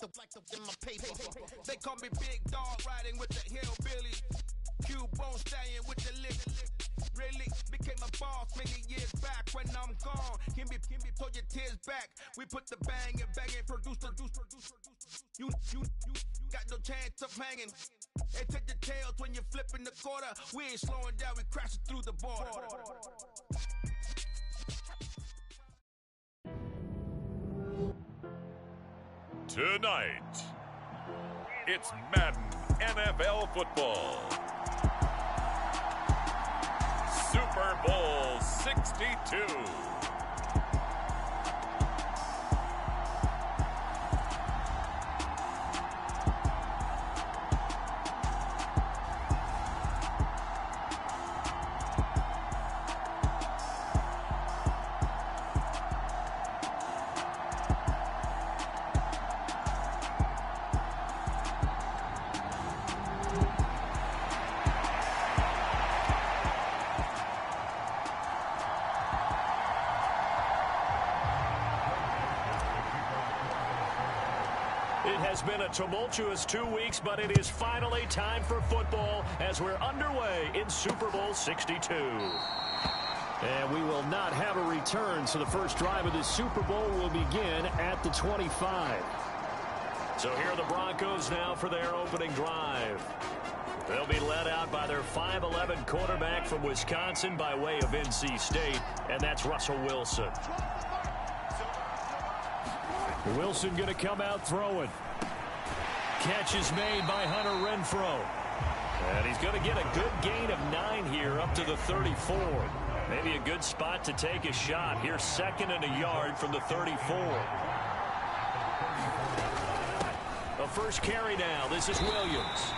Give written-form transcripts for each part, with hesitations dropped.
in my paper. They call me Big Dog riding with the hillbilly. Q-Bone stallion with the lick. Really became a boss many years back. When I'm gone, can be pull your tears back. We put the bang and produce. You got no chance of hanging. And take the tails when you're flipping the quarter. We ain't slowing down, we crashing through the border. Tonight, it's Madden NFL football. Super Bowl 62. It has been a tumultuous 2 weeks, but it is finally time for football as we're underway in Super Bowl 62. And we will not have a return, so the first drive of the Super Bowl will begin at the 25. So here are the Broncos now for their opening drive. They'll be led out by their 5'11" quarterback from Wisconsin by way of NC State, and that's Russell Wilson. Wilson going to come out throwing. Catch is made by Hunter Renfrow. And he's going to get a good gain of 9 here up to the 34. Maybe a good spot to take a shot. Here's 2nd and a yard from the 34. A first carry now. This is Williams.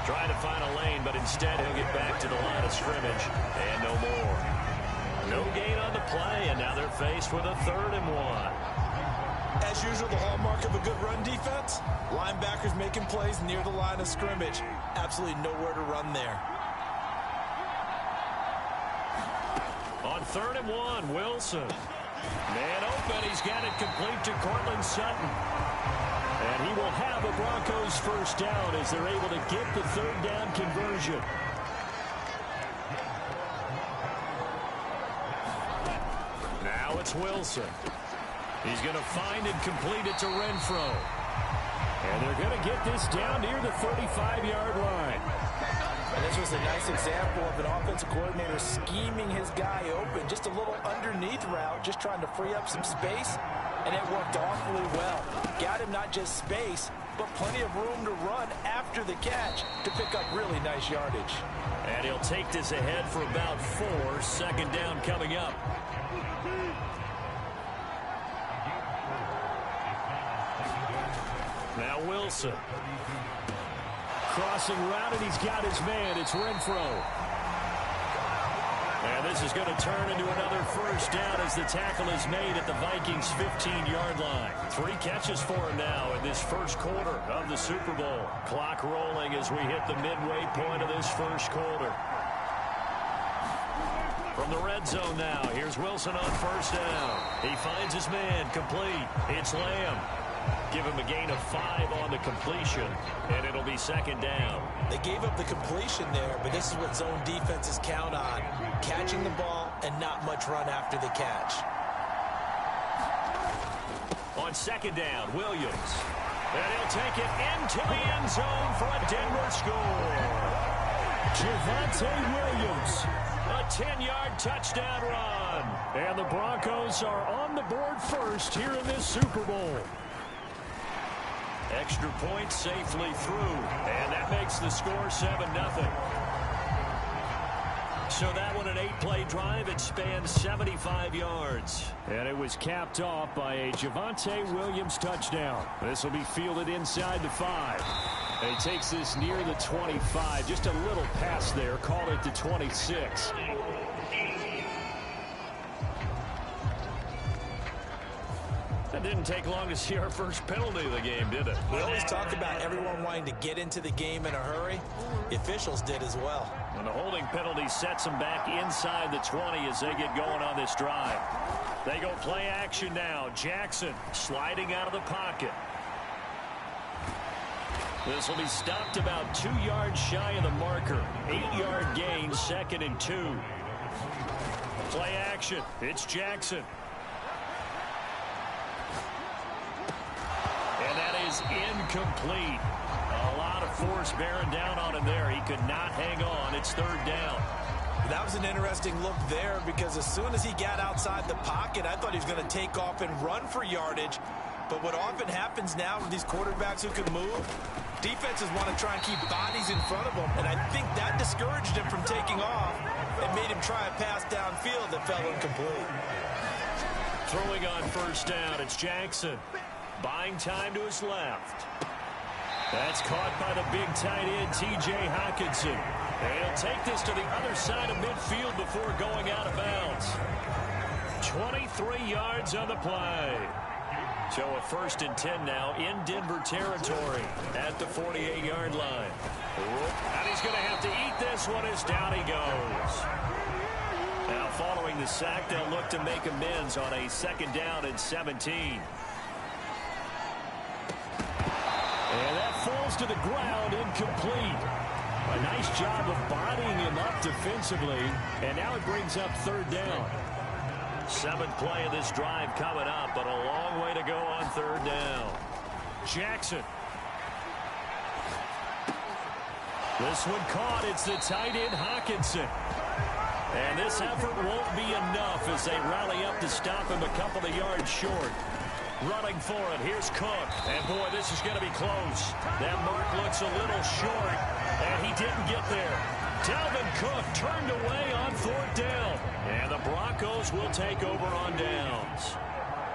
Trying to find a lane, but instead he'll get back to the line of scrimmage. And no more. No gain on the play, and now they're faced with a 3rd and 1. As usual, the hallmark of a good run defense, linebackers making plays near the line of scrimmage. Absolutely nowhere to run there. On 3rd and 1, Wilson. Man open, he's got it complete to Cortland Sutton. And he will have a Broncos first down as they're able to get the 3rd down conversion. Now it's Wilson. He's going to find and complete it to Renfrow. And they're going to get this down near the 35-yard line. And this was a nice example of an offensive coordinator scheming his guy open. Just a little underneath route, just trying to free up some space. And it worked awfully well. Got him not just space, but plenty of room to run after the catch to pick up really nice yardage. And he'll take this ahead for about 4. 2nd down coming up. Now Wilson. Crossing route, and he's got his man. It's Renfrow. And this is going to turn into another first down as the tackle is made at the Vikings' 15-yard line. 3 catches for him now in this first quarter of the Super Bowl. Clock rolling as we hit the midway point of this first quarter. From the red zone now, here's Wilson on first down. He finds his man, complete. It's Lamb. Give him a gain of 5 on the completion, and it'll be 2nd down. They gave up the completion there, but this is what zone defenses count on. Catching the ball and not much run after the catch. On 2nd down, Williams. And he'll take it into the end zone for a Denver score. Javonte Williams. A 10-yard touchdown run. And the Broncos are on the board first here in this Super Bowl. Extra point safely through, and that makes the score 7-0. So that one, an 8-play drive. It spans 75 yards. And it was capped off by a Javonte Williams touchdown. This will be fielded inside the 5. And he takes this near the 25. Just a little pass there. Call it the 26. It didn't take long to see our first penalty of the game, did it? We always talk about everyone wanting to get into the game in a hurry. The officials did as well. And the holding penalty sets them back inside the 20 as they get going on this drive. They go play action now. Jackson sliding out of the pocket. This will be stopped about 2 yards shy of the marker. 8-yard gain, 2nd and 2. Play action. It's Jackson. And that is incomplete. A lot of force bearing down on him there. He could not hang on. It's 3rd down. That was an interesting look there because as soon as he got outside the pocket, I thought he was going to take off and run for yardage. But what often happens now with these quarterbacks who can move, defenses want to try and keep bodies in front of them. And I think that discouraged him from taking off and made him try a pass downfield that fell incomplete. Throwing on 1st down, it's Jackson. Buying time to his left. That's caught by the big tight end, T.J. Hockenson. And he'll take this to the other side of midfield before going out of bounds. 23 yards on the play. So a 1st and 10 now in Denver territory at the 48-yard line. And he's going to have to eat this one as down he goes. Now following the sack, they'll look to make amends on a 2nd down and 17. And that falls to the ground, incomplete. A nice job of bodying him up defensively, and now it brings up 3rd down. 7th play of this drive coming up, but a long way to go on 3rd down. Jackson. This one caught. It's the tight end, Hockenson. And this effort won't be enough as they rally up to stop him a couple of yards short. Running for it. Here's Cook. And, boy, this is going to be close. That mark looks a little short, and he didn't get there. Dalvin Cook turned away on 4th down. And the Broncos will take over on downs.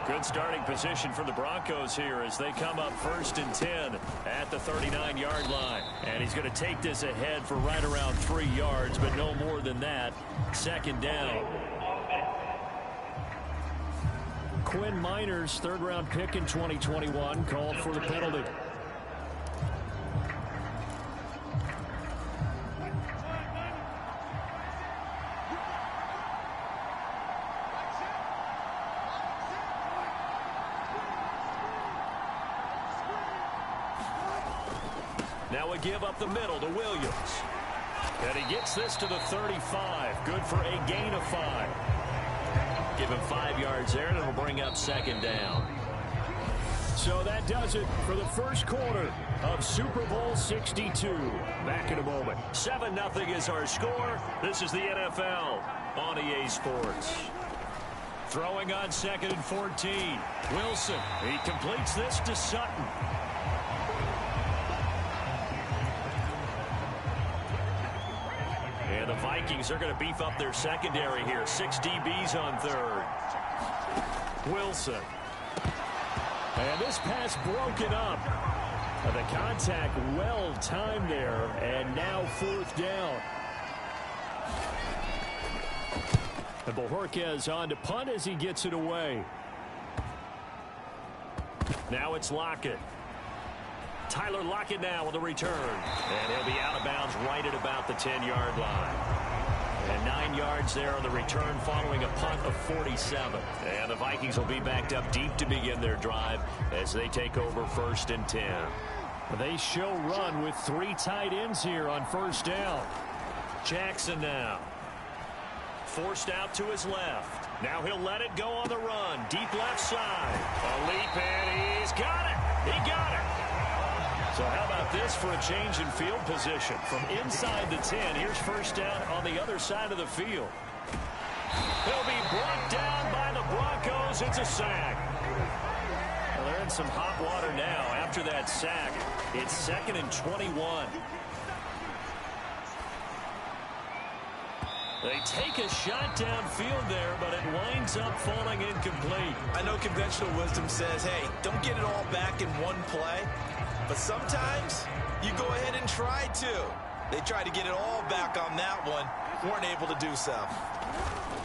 Good starting position for the Broncos here as they come up 1st and 10 at the 39-yard line. And he's going to take this ahead for right around 3 yards, but no more than that. 2nd down. Quinn Miners, 3rd-round pick in 2021, called for the penalty. Now we give up the middle to Williams. And he gets this to the 35. Good for a gain of 5. Give him 5 yards there, and it'll bring up 2nd down. So that does it for the first quarter of Super Bowl 62. Back in a moment. 7-0 is our score. This is the NFL on EA Sports. Throwing on 2nd and 14. Wilson. He completes this to Sutton. And the Vikings are going to beef up their secondary here. 6 DBs on 3rd. Wilson. And this pass broken up. The contact well timed there. And now 4th down. And Bojorquez on to punt as he gets it away. Now it's Lockett. Tyler Lockett now with a return. And he'll be out of bounds right at about the 10-yard line. And 9 yards there on the return following a punt of 47. And the Vikings will be backed up deep to begin their drive as they take over 1st and 10. They show run with 3 tight ends here on 1st down. Jackson now. Forced out to his left. Now he'll let it go on the run. Deep left side. A leap, and he's got it. He got it. So how about this for a change in field position? From inside the 10, here's 1st down on the other side of the field. He'll be brought down by the Broncos. It's a sack. Well, they're in some hot water now after that sack. It's 2nd and 21. They take a shot downfield there, but it winds up falling incomplete. I know conventional wisdom says, hey, don't get it all back in one play. But sometimes you go ahead and try to. They tried to get it all back on that one. Weren't able to do so.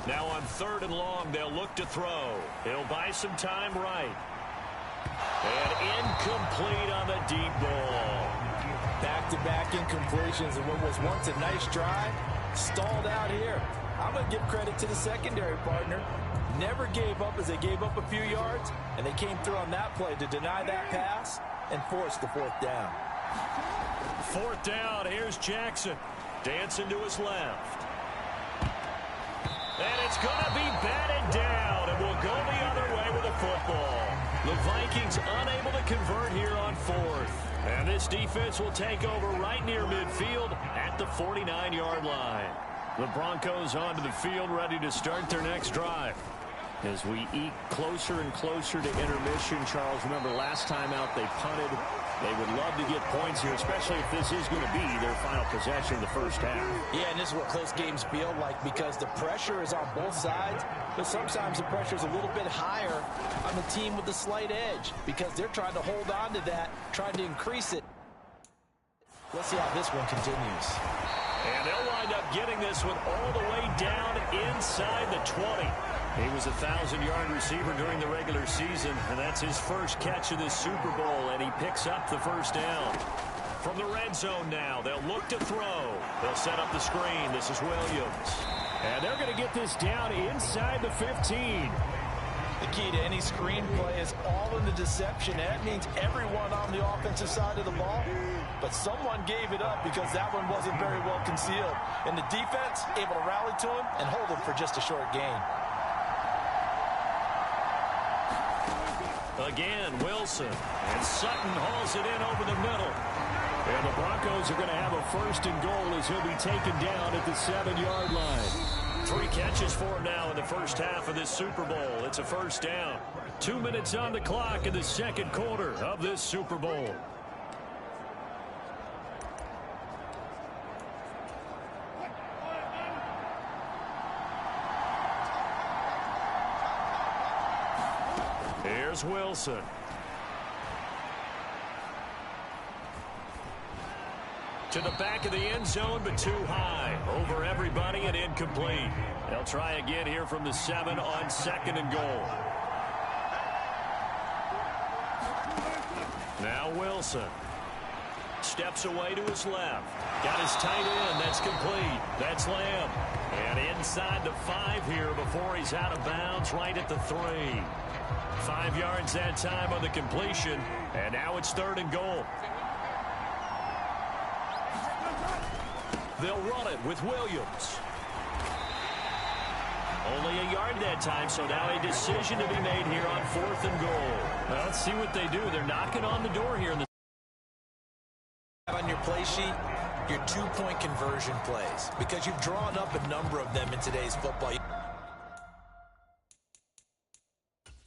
Now on 3rd and long, they'll look to throw. He'll buy some time right. And incomplete on the deep ball. Back-to-back incompletions and what was once a nice drive stalled out here. I'm going to give credit to the secondary partner. Never gave up as they gave up a few yards, and they came through on that play to deny that pass and force the 4th down. Fourth down, here's Jackson. Dancing to his left. And it's going to be batted down, and will go the other way with the football. The Vikings unable to convert here on fourth. And this defense will take over right near midfield at the 49-yard line. The Broncos onto the field, ready to start their next drive. As we eke closer and closer to intermission, Charles, remember last time out they punted. They would love to get points here, especially if this is going to be their final possession of the first half. Yeah, and this is what close games feel like because the pressure is on both sides, but sometimes the pressure is a little bit higher on the team with the slight edge because they're trying to hold on to that, trying to increase it. Let's see how this one continues. And they'll wind up getting this one all the way down inside the 20. He was a 1,000-yard receiver during the regular season, and that's his first catch of this Super Bowl, and he picks up the first down. From the red zone now, they'll look to throw. They'll set up the screen. This is Williams. And they're going to get this down inside the 15. The key to any screen play is all in the deception. That means everyone on the offensive side of the ball, but someone gave it up because that one wasn't very well concealed. And the defense able to rally to him and hold him for just a short gain. Again, Wilson. And Sutton hauls it in over the middle. And the Broncos are going to have a first and goal as he'll be taken down at the 7-yard line. 3 catches for him now in the first half of this Super Bowl. It's a first down. 2 minutes on the clock in the second quarter of this Super Bowl. Here's Wilson. To the back of the end zone, but too high. Over everybody and incomplete. They'll try again here from the 7 on second and goal. Now Wilson. Steps away to his left. Got his tight end. That's complete. That's Lamb. And inside the 5 here before he's out of bounds right at the 3. 5 yards that time on the completion. And now it's third and goal. They'll run it with Williams. Only a yard that time, so now a decision to be made here on fourth and goal. Well, let's see what they do. They're knocking on the door here in the on your play sheet, your 2-point conversion plays, because you've drawn up a number of them in today's football. You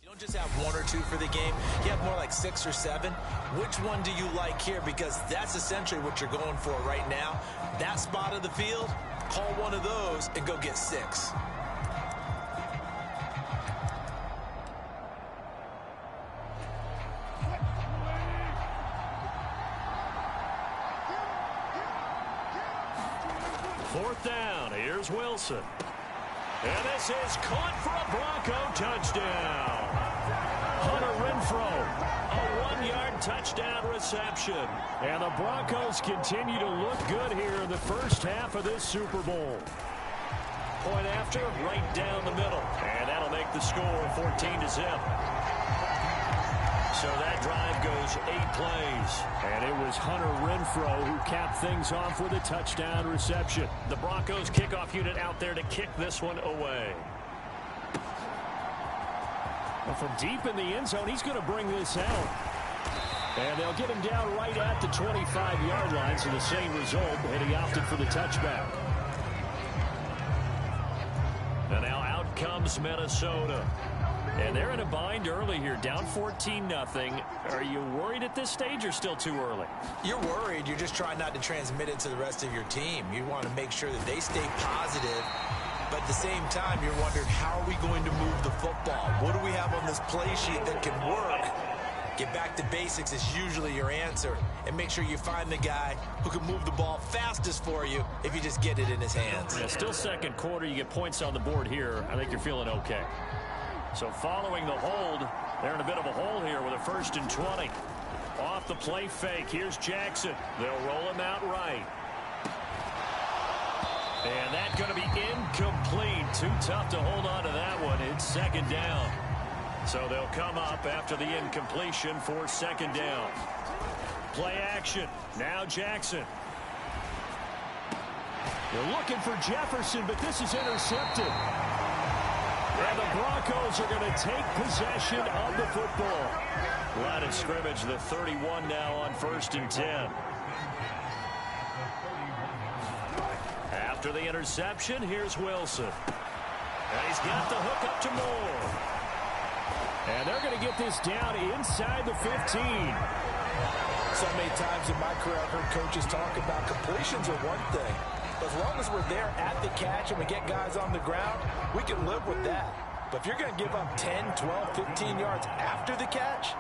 don't just have 1 or 2 for the game. You have more like 6 or 7. Which one do you like here? Because that's essentially what you're going for right now. That spot of the field, call one of those and go get 6. Fourth down, here's Wilson. And this is caught for a Bronco touchdown. Hunter Renfrow, a 1-yard touchdown reception. And the Broncos continue to look good here in the first half of this Super Bowl. Point after, right down the middle. And that'll make the score 14-0. So that drive goes 8 plays. And it was Hunter Renfrow who capped things off with a touchdown reception. The Broncos kickoff unit out there to kick this one away. Well, from deep in the end zone, he's going to bring this out. And they'll get him down right at the 25-yard line, so the same result, and he opted for the touchback. And now out comes Minnesota. And they're in a bind early here, down 14-0. Are you worried at this stage or still too early? You're worried. You're just trying not to transmit it to the rest of your team. You want to make sure that they stay positive. But at the same time, you're wondering, how are we going to move the football? What do we have on this play sheet that can work? Get back to basics is usually your answer. And make sure you find the guy who can move the ball fastest for you if you just get it in his hands. Yeah, still second quarter. You get points on the board here. I think you're feeling okay. So following the hold, they're in a bit of a hole here with a 1st and 20. Off the play fake, here's Jackson. They'll roll him out right. And that's going to be incomplete. Too tough to hold on to that one. It's second down. So they'll come up after the incompletion for second down. Play action. Now Jackson. They're looking for Jefferson, but this is intercepted. And the Broncos are going to take possession of the football. Line of scrimmage, the 31 now on 1st and 10. After the interception, here's Wilson. And he's got the hook up to Moore. And they're going to get this down inside the 15. So many times in my career, I've heard coaches talk about completions are one thing. But as long as we're there at the catch and we get guys on the ground, we can live with that. But if you're going to give up 10, 12, 15 yards after the catch,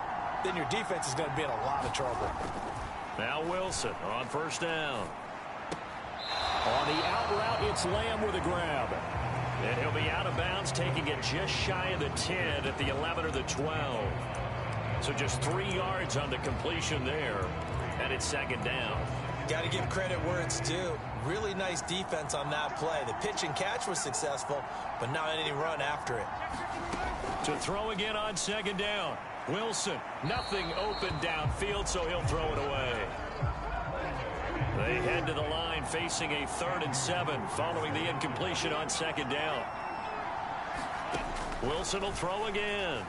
then your defense is going to be in a lot of trouble. Now Wilson on 1st down. On the out route, it's Lamb with a grab. And he'll be out of bounds, taking it just shy of the 10 at the 11 or the 12. So just 3 yards on the completion there. And it's 2nd down. Got to give credit where it's due. Really nice defense on that play. The pitch and catch was successful, but not any run after it. To throw again on 2nd down. Wilson, nothing open downfield, so he'll throw it away. They head to the line facing a 3rd and 7 following the incompletion on 2nd down. Wilson will throw again.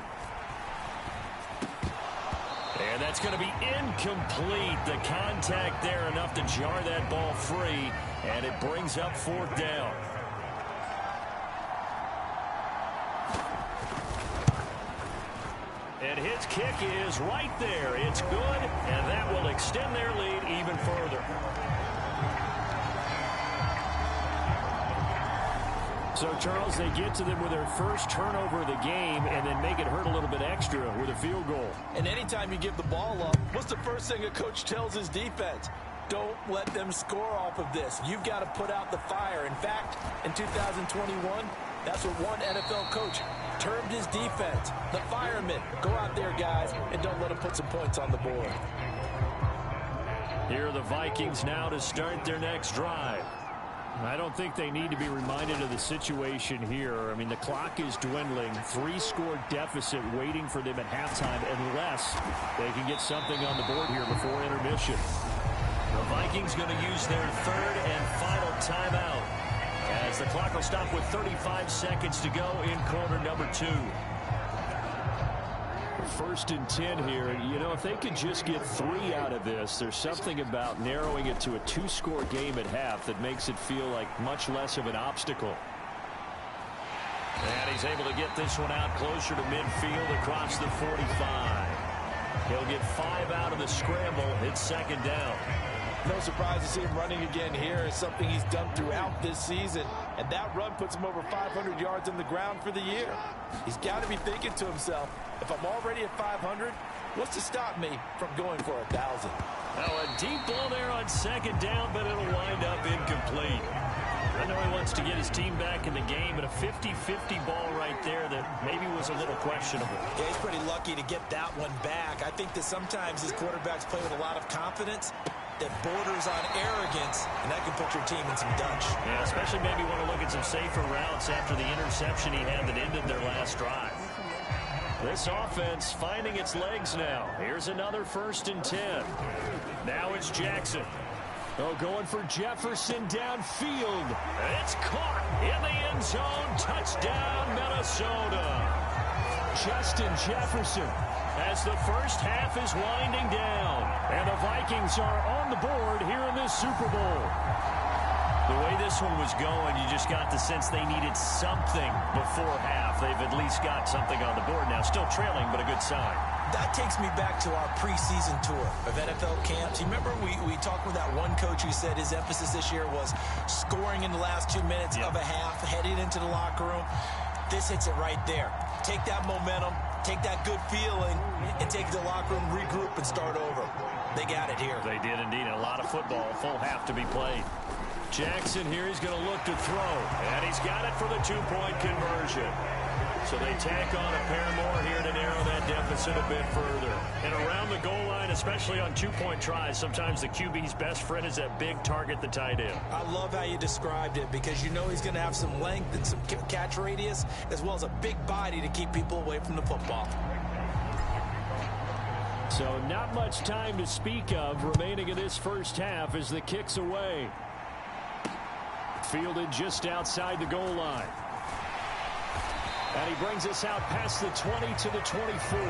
And that's going to be incomplete. The contact there enough to jar that ball free, and it brings up 4th down. And his kick is right there. It's good, and that will extend their lead even further. So, Charles, they get to them with their first turnover of the game and then make it hurt a little bit extra with a field goal. And anytime you give the ball up, what's the first thing a coach tells his defense? Don't let them score off of this. You've got to put out the fire. In fact, in 2021, that's what one NFL coach termed his defense. The firemen. Go out there, guys, and don't let them put some points on the board. Here are the Vikings now to start their next drive. I don't think they need to be reminded of the situation here. I mean, the clock is dwindling. 3-score deficit waiting for them at halftime unless they can get something on the board here before intermission. The Vikings going to use their 3rd and final timeout as the clock will stop with 35 seconds to go in quarter number 2. 1st and 10 here. You know, if they could just get 3 out of this, there's something about narrowing it to a 2-score game at half that makes it feel like much less of an obstacle. And he's able to get this one out closer to midfield across the 45. He'll get 5 out of the scramble. It's 2nd down. No surprise to see him running again here. It's something he's done throughout this season. And that run puts him over 500 yards on the ground for the year. He's got to be thinking to himself, if I'm already at 500, what's to stop me from going for 1,000? Now a deep ball there on 2nd down, but it'll wind up incomplete. I know he wants to get his team back in the game, but a 50-50 ball right there that maybe was a little questionable. Yeah, he's pretty lucky to get that one back. I think that sometimes his quarterbacks play with a lot of confidence that borders on arrogance, and that can put your team in some dutch. Yeah, especially maybe want to look at some safer routes after the interception he had that ended their last drive. This offense finding its legs now. Here's another 1st and 10. Now it's Jackson. Oh, going for Jefferson downfield. It's caught in the end zone. Touchdown, Minnesota. Justin Jefferson as the first half is winding down. And the Vikings are on the board here in this Super Bowl. The way this one was going, you just got the sense they needed something before half. They've at least got something on the board now. Still trailing, but a good sign. That takes me back to our preseason tour of NFL camps. You remember we talked with that one coach who said his emphasis this year was scoring in the last 2 minutes of a half, heading into the locker room. This hits it right there. Take that momentum, take that good feeling, and take the locker room, regroup, and start over. They got it here. They did indeed. A lot of football, full half to be played. Jackson here, he's going to look to throw, and he's got it for the 2-point conversion. So they tack on a pair more here to narrow that deficit a bit further. And around the goal line, especially on 2-point tries, sometimes the QB's best friend is that big target, the tight end. I love how you described it because you know he's going to have some length and some catch radius as well as a big body to keep people away from the football. So not much time to speak of remaining in this first half as the kick's away. Fielded just outside the goal line. And he brings us out past the 20 to the 24.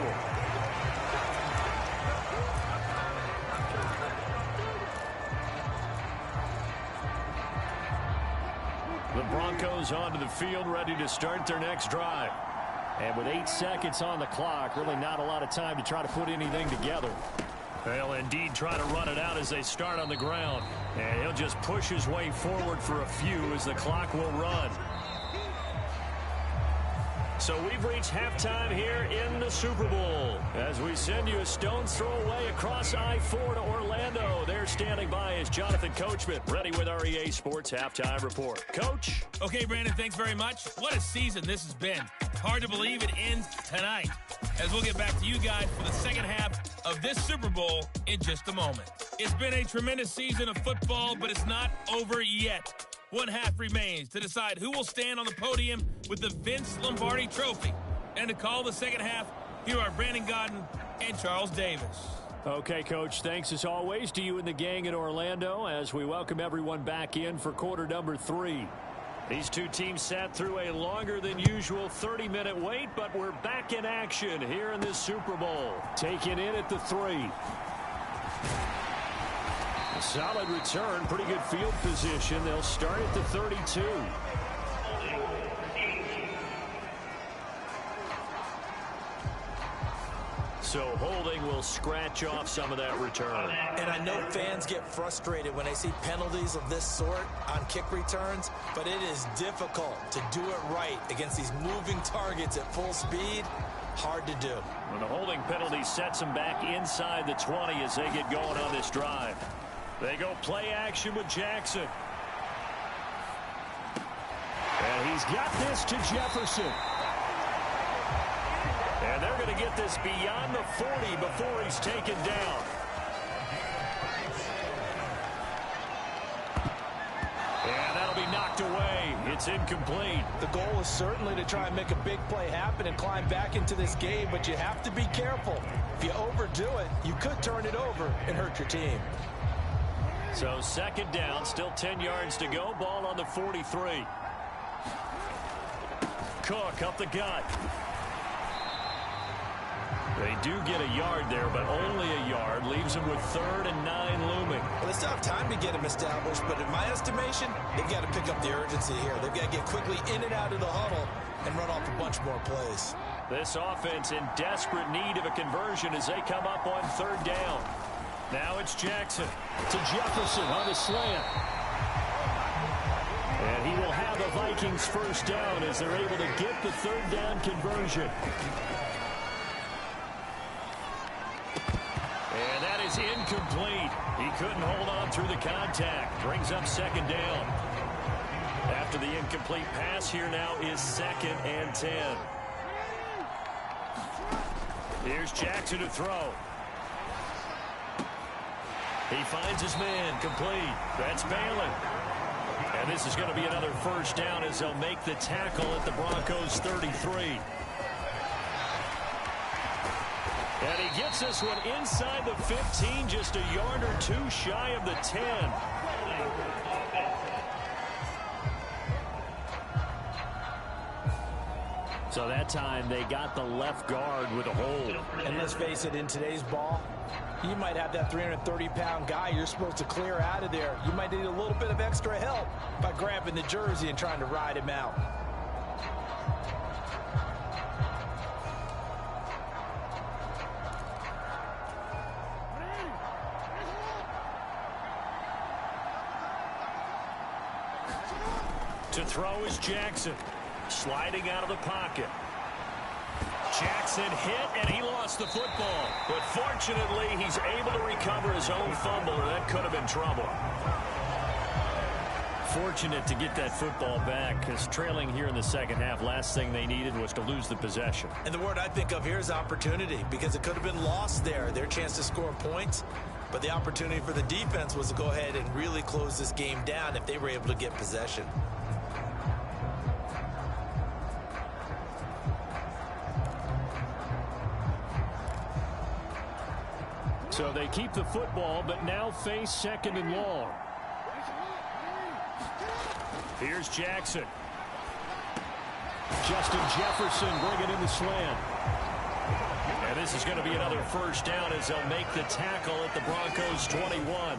The Broncos onto the field, ready to start their next drive. And with 8 seconds on the clock, really not a lot of time to try to put anything together. They'll indeed try to run it out as they start on the ground. And he'll just push his way forward for a few as the clock will run. So we've reached halftime here in the Super Bowl as we send you a stone's throw away across I-4 to Orlando. They're standing by as Jonathan Coachman, ready with our EA Sports Halftime Report. Coach? Okay, Brandon, thanks very much. What a season this has been. Hard to believe it ends tonight, as we'll get back to you guys for the second half of this Super Bowl in just a moment. It's been a tremendous season of football, but it's not over yet. One half remains to decide who will stand on the podium with the Vince Lombardi Trophy. And to call the second half, here are Brandon Godden and Charles Davis. Okay, Coach, thanks as always to you and the gang in Orlando as we welcome everyone back in for quarter number 3. These two teams sat through a longer than usual 30-minute wait, but we're back in action here in this Super Bowl. Taken in at the 3. Solid return, pretty good field position. They'll start at the 32. So holding will scratch off some of that return. And I know fans get frustrated when they see penalties of this sort on kick returns, but it is difficult to do it right against these moving targets at full speed. Hard to do. And the holding penalty sets them back inside the 20 as they get going on this drive. They go play action with Jackson. And he's got this to Jefferson. And they're going to get this beyond the 40 before he's taken down. And that'll be knocked away. It's incomplete. The goal is certainly to try and make a big play happen and climb back into this game, but you have to be careful. If you overdo it, you could turn it over and hurt your team. So second down, still 10 yards to go. Ball on the 43. Cook up the gut. They do get a yard there, but only a yard. Leaves them with 3rd and 9 looming. Well, they still have time to get him established, but in my estimation, they've got to pick up the urgency here. They've got to get quickly in and out of the huddle and run off a bunch more plays. This offense in desperate need of a conversion as they come up on 3rd down. Now it's Jackson to Jefferson on the slant. And he will have the Vikings first down as they're able to get the 3rd down conversion. And that is incomplete. He couldn't hold on through the contact. Brings up 2nd down. After the incomplete pass, here now is 2nd and 10. Here's Jackson to throw. He finds his man, complete. That's Balin. And this is going to be another first down as they'll make the tackle at the Broncos' 33. And he gets this one inside the 15, just a yard or 2 shy of the 10. So that time they got the left guard with a hold. And let's face it, in today's ball, you might have that 330-pound guy you're supposed to clear out of there. You might need a little bit of extra help by grabbing the jersey and trying to ride him out. To throw is Jackson. Sliding out of the pocket. Jackson hit, and he lost the football. But fortunately, he's able to recover his own fumble, or that could have been trouble. Fortunate to get that football back, because trailing here in the second half, last thing they needed was to lose the possession. And the word I think of here is opportunity, because it could have been lost there, their chance to score points. But the opportunity for the defense was to go ahead and really close this game down if they were able to get possession. So they keep the football, but now face 2nd and long. Here's Jackson. Justin Jefferson bringing in the slant. And this is going to be another first down as they'll make the tackle at the Broncos 21.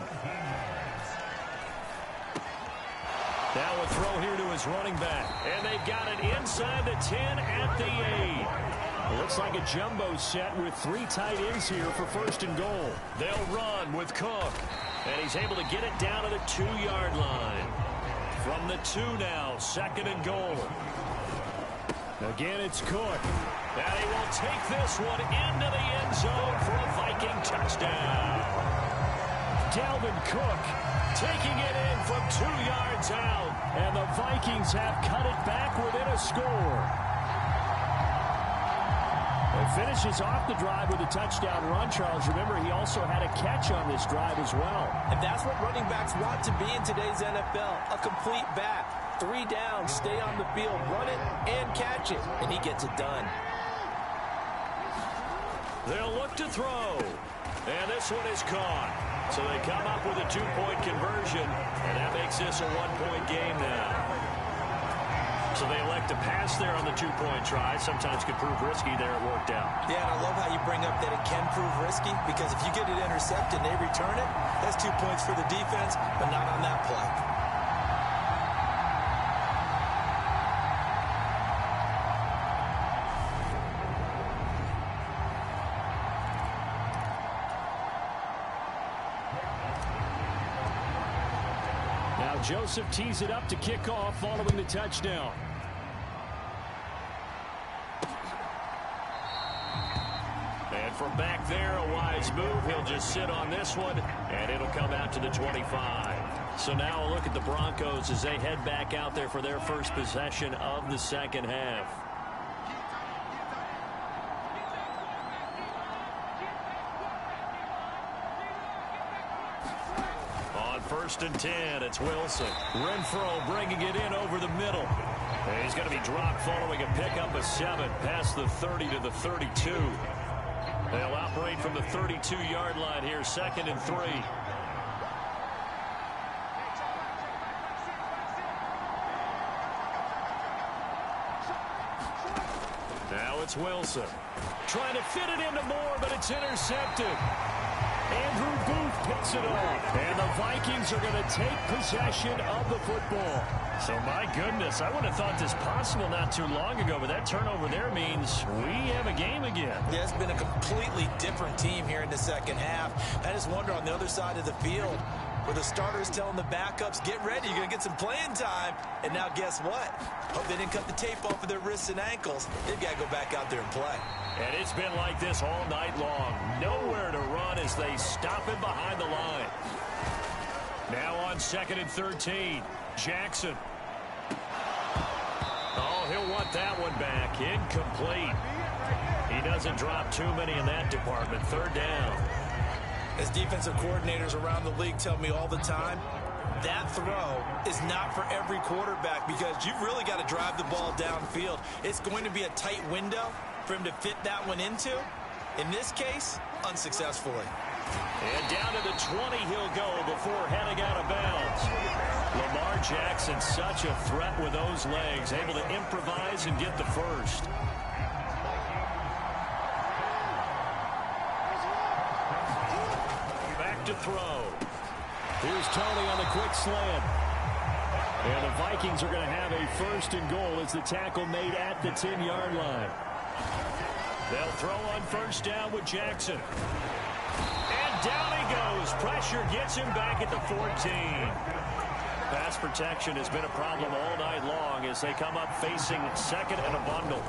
Now a throw here to his running back. And they've got it inside the 10 at the 8. It looks like a jumbo set with 3 tight ends here for 1st and goal. They'll run with Cook. And he's able to get it down to the 2-yard line. From the 2 now, 2nd and goal. Again, it's Cook. And he will take this one into the end zone for a Viking touchdown. Dalvin Cook taking it in from 2 yards out. And the Vikings have cut it back within a score. It finishes off the drive with a touchdown run, Charles. Remember, he also had a catch on this drive as well. And that's what running backs want to be in today's NFL, a complete back. 3 down, stay on the field, run it, and catch it. And he gets it done. They'll look to throw. And this one is caught. So they come up with a 2-point conversion, and that makes this a 1-point game now. So they elect to pass there on the 2-point try. Sometimes could prove risky. There it worked out. Yeah, and I love how you bring up that it can prove risky, because if you get it intercepted and they return it, that's 2 points for the defense, but not on that play. Now Joseph tees it up to kick off following the touchdown. And from back there, a wise move. He'll just sit on this one, and it'll come out to the 25. So now a look at the Broncos as they head back out there for their first possession of the second half. On 1st and 10, it's Wilson. Renfro bringing it in over the middle. And he's going to be dropped following a pickup of 7 past the 30 to the 32. They'll operate from the 32-yard line here, 2nd and 3. Now it's Wilson. Trying to fit it into Moore, but it's intercepted. Andrew Booth picks it up. And the Vikings are going to take possession of the football. So, my goodness, I would have thought this possible not too long ago, but that turnover there means we have a game again. Yeah, it's been a completely different team here in the second half. I just wonder on the other side of the field, where the starters telling the backups, get ready, you're going to get some playing time. And now guess what? Hope they didn't cut the tape off of their wrists and ankles. They've got to go back out there and play. And it's been like this all night long. Nowhere to run as they stop him behind the line. Now on 2nd and 13, Jackson. Oh, he'll want that one back. Incomplete. He doesn't drop too many in that department. 3rd down. As defensive coordinators around the league tell me all the time, that throw is not for every quarterback, because you've really got to drive the ball downfield. It's going to be a tight window for him to fit that one into. In this case, unsuccessfully. And down to the 20 he'll go before heading out of bounds. Lamar Jackson, such a threat with those legs, able to improvise and get the first. Back to throw. Here's Tony on the quick slant. And the Vikings are going to have a 1st and goal as the tackle made at the 10-yard line. They'll throw on 1st down with Jackson. And down he goes. Pressure gets him back at the 14. Pass protection has been a problem all night long as they come up facing 2nd and a bundle.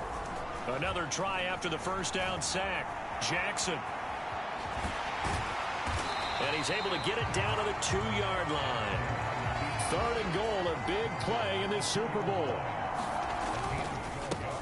Another try after the 1st down sack. Jackson. And he's able to get it down to the 2-yard line. 3rd and goal, a big play in this Super Bowl.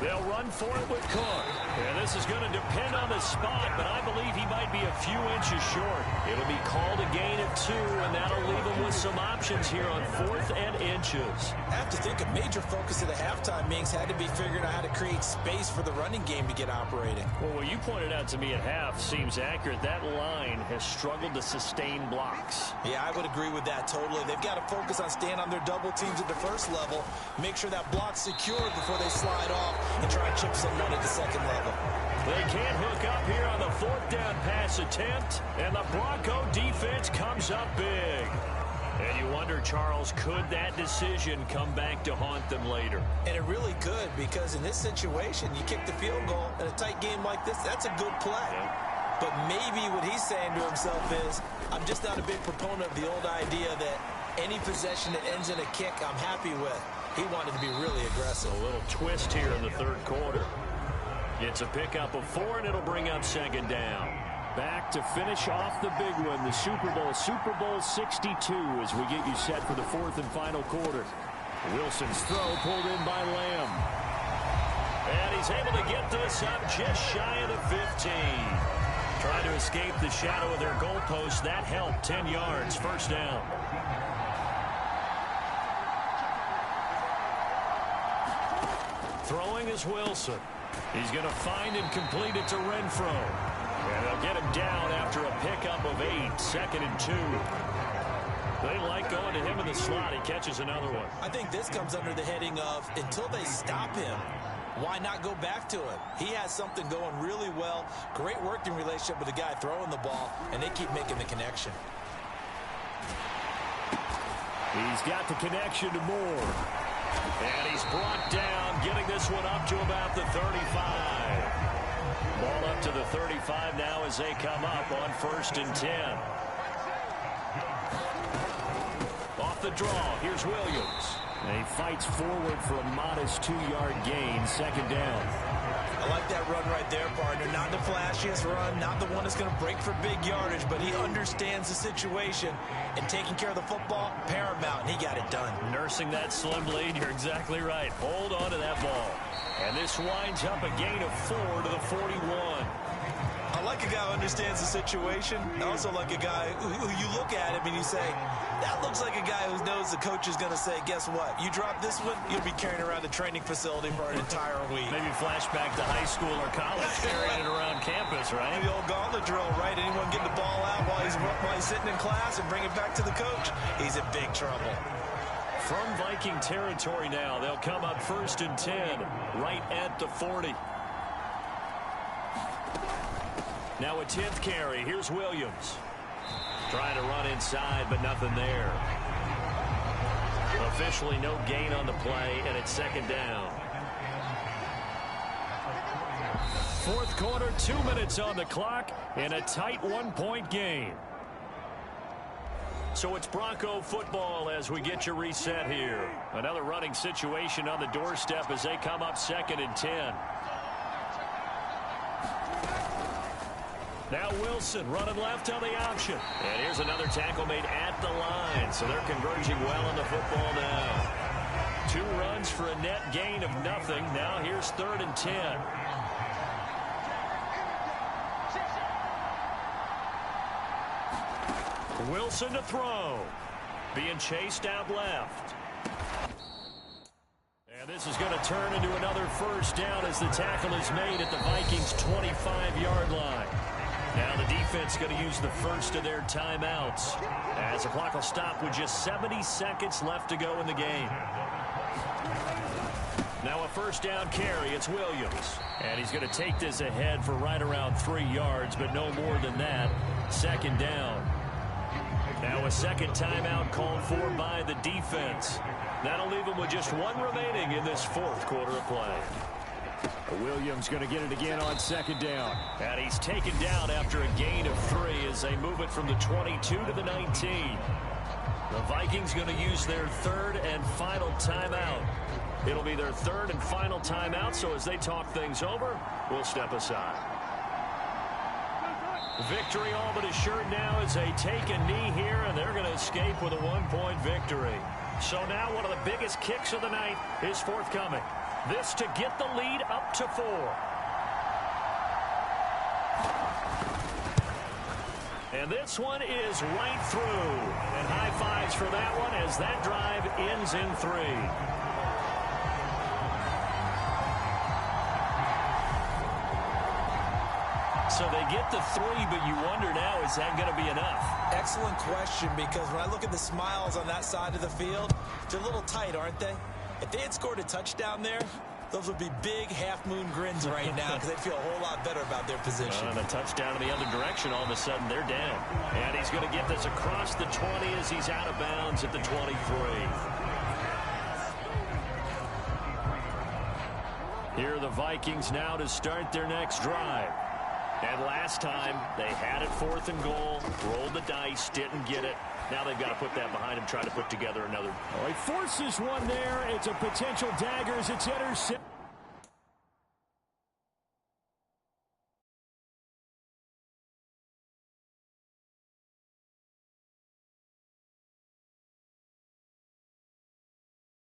They'll run for it with Cook. And this is going to depend on the spot, but I believe he might be a few inches short. It'll be called a gain of 2, and that'll leave them with some options here on 4th and inches. I have to think a major focus of the halftime meetings had to be figuring out how to create space for the running game to get operating. Well, what you pointed out to me at half seems accurate. That line has struggled to sustain blocks. Yeah, I would agree with that totally. They've got to focus on staying on their double teams at the first level, make sure that block's secured before they slide off and try and chip someone at the second level. They can't hook up here on the 4th down pass attempt, and the Bronco defense comes up big. And you wonder, Charles, could that decision come back to haunt them later? And it really could, because in this situation, you kick the field goal in a tight game like this, that's a good play. Yeah. But maybe what he's saying to himself is, I'm just not a big proponent of the old idea that any possession that ends in a kick I'm happy with. He wanted to be really aggressive. A little twist here in the 3rd quarter. It's a pickup of 4, and it'll bring up 2nd down. Back to finish off the big one, the Super Bowl 62, as we get you set for the 4th and final quarter. Wilson's throw pulled in by Lamb. And he's able to get this up just shy of the 15. Trying to escape the shadow of their goalpost. That helped. 10 yards, 1st down. Throwing is Wilson. He's going to find and complete it to Renfro. And they'll get him down after a pickup of 8, 2nd and 2. They like going to him in the slot. He catches another one. I think this comes under the heading of, until they stop him, why not go back to it? He has something going really well. Great working relationship with the guy throwing the ball, and they keep making the connection. He's got the connection to Moore. And he's brought down, getting this one up to about the 35. Ball up to the 35 now as they come up on 1st and 10. Off the draw, here's Williams. And he fights forward for a modest 2-yard gain, 2nd down. I like that run right there, partner. Not the flashiest run, not the one that's going to break for big yardage, but he understands the situation, and taking care of the football, paramount, and he got it done. Nursing that slim lead, you're exactly right. Hold on to that ball. And this winds up a gain of 4 to the 41. I like a guy who understands the situation. I also like a guy who you look at him and you say, that looks like a guy who knows the coach is going to say, guess what? You drop this one, you'll be carrying around a training facility for an entire week. Maybe flashback to high school or college, carrying it around campus, right? The old gauntlet drill, right? Anyone get the ball out while he's sitting in class and bring it back to the coach? He's in big trouble. From Viking territory now, they'll come up 1st and 10, right at the 40. Now a 10th carry. Here's Williams. Trying to run inside, but nothing there. Officially no gain on the play, and it's 2nd down. 4th quarter, 2 minutes on the clock, and a tight 1-point game. So it's Bronco football as we get you reset here. Another running situation on the doorstep as they come up 2nd and 10. Now Wilson running left on the option. And here's another tackle made at the line. So they're converging well on the football now. 2 runs for a net gain of nothing. Now here's 3rd and 10. Wilson to throw. Being chased out left. And this is going to turn into another 1st down as the tackle is made at the Vikings' 25-yard line. Now the defense going to use the first of their timeouts as the clock will stop with just 70 seconds left to go in the game. Now a 1st down carry. It's Williams. And he's going to take this ahead for right around 3 yards, but no more than that. 2nd down. Now a 2nd timeout called for by the defense. That'll leave them with just 1 remaining in this 4th quarter of play. Williams going to get it again on 2nd down. And he's taken down after a gain of 3 as they move it from the 22 to the 19. The Vikings going to use their 3rd and final timeout. It'll be their 3rd and final timeout, so as they talk things over, we'll step aside. Victory all but assured now as they take a knee here, and they're going to escape with a 1-point victory. So now one of the biggest kicks of the night is forthcoming. This to get the lead up to 4. And this one is right through. And high fives for that one as that drive ends in 3. So they get the 3, but you wonder now, is that going to be enough? Excellent question, because when I look at the smiles on that side of the field, they're a little tight, aren't they? If they had scored a touchdown there, those would be big half-moon grins right now because they'd feel a whole lot better about their position. And a touchdown in the other direction, all of a sudden they're down. And he's going to get this across the 20 as he's out of bounds at the 23. Here are the Vikings now to start their next drive. And last time, they had it 4th and goal, rolled the dice, didn't get it. Now they've got to put that behind him, try to put together another. Oh, he forces one there. It's a potential dagger as it's intercepted.